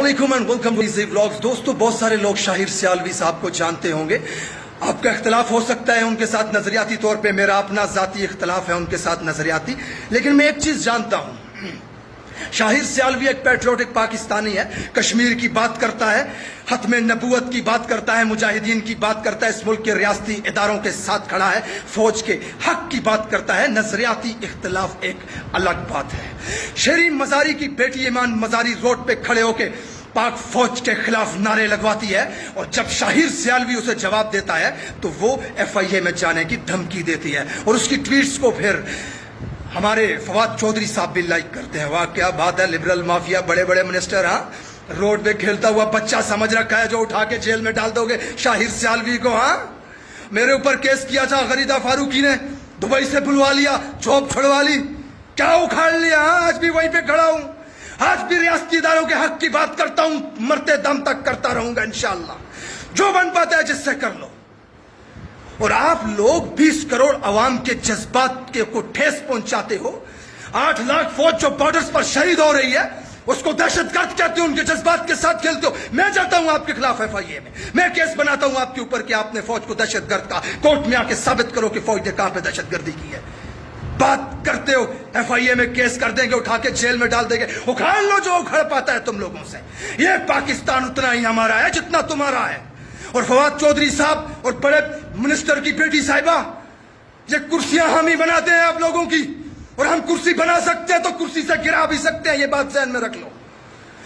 अस्सलाम वालेकुम and welcome to easy vlogs. दोस्तों, बहुत सारे लोग शाहिर सियालवी साहब को जानते होंगे। आपका इख्तलाफ हो सकता है उनके साथ नजरियाती तौर पे, मेरा अपना जाती इख्तलाफ है उनके साथ नजरियाती, लेकिन मैं एक चीज जानता हूं, शाहिर सियालवी एक पैट्रियोटिक पाकिस्तानी है। कश्मीर की बात करता है, खत्म नबूवत की बात करता है, मुजाहिदीन की बात करता है, इस मुल्क के रियासती इदारों के साथ खड़ा है, फौज के हक की बात करता है। नजरियाती इख्तलाफ एक अलग बात है। शरीम मजारी की बेटी ईमान मजारी रोड पे खड़े होके पाक फौज के खिलाफ नारे लगवाती है, और जब शाहिर सियालवी उसे जवाब देता है तो वो FIA में जाने की धमकी देती है, और उसकी ट्वीट्स को फिर हमारे फवाद चौधरी साहब भी लाइक करते हैं। वाह क्या बात है, लिबरल माफिया, बड़े बड़े मिनिस्टर। हाँ, रोड पे खेलता हुआ बच्चा समझ रखा है जो उठा के जेल में डाल दोगे शाहिर सियालवी को। हाँ, मेरे ऊपर केस किया था गरीदा फारूकी ने, दुबई से बुलवा लिया, जॉब छुड़वा ली, क्या उखाड़ लिया। हाँ, आज भी वहीं पे खड़ा हूं, आज भी रियासती इदारों के हक की बात करता हूं, मरते दम तक करता रहूंगा इंशाअल्लाह। जो बन पाता है जिससे कर लो। और आप लोग 20 करोड़ अवाम के जज्बात के को ठेस पहुंचाते हो। 8 लाख फौज जो बॉर्डर्स पर शहीद हो रही है उसको दहशतगर्द कहते हो, उनके जज्बात के साथ खेलते हो। मैं जाता हूं आपके खिलाफ FIA में, मैं केस बनाता हूं आपके ऊपर कि आपने फौज को दहशतगर्द कहा। कोर्ट में आके साबित करो कि फौज ने कहां पे दहशतगर्दी की है। बात करते हो FIA में केस कर देंगे, उठा के जेल में डाल देंगे। उखाड़ लो जो उखड़ पाता है तुम लोगों से। ये पाकिस्तान उतना ही हमारा है जितना तुम्हारा है। और फवाद चौधरी साहब और बड़े मिनिस्टर की बेटी साहिबा, ये कुर्सियां हम ही बनाते हैं आप लोगों की, और हम कुर्सी बना सकते हैं तो कुर्सी से गिरा भी सकते हैं। ये बात ध्यान में रख लो।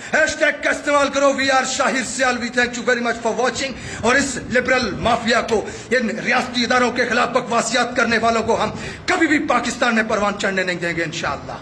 हैशटैग का इस्तेमाल करो, we are Shahir Sialvi. Thank you very much for watching. और इस लिबरल माफिया को, इन रियासती इदारों के खिलाफ बकवासियात करने वालों को हम कभी भी पाकिस्तान में परवान चढ़ने नहीं देंगे इंशाअल्लाह।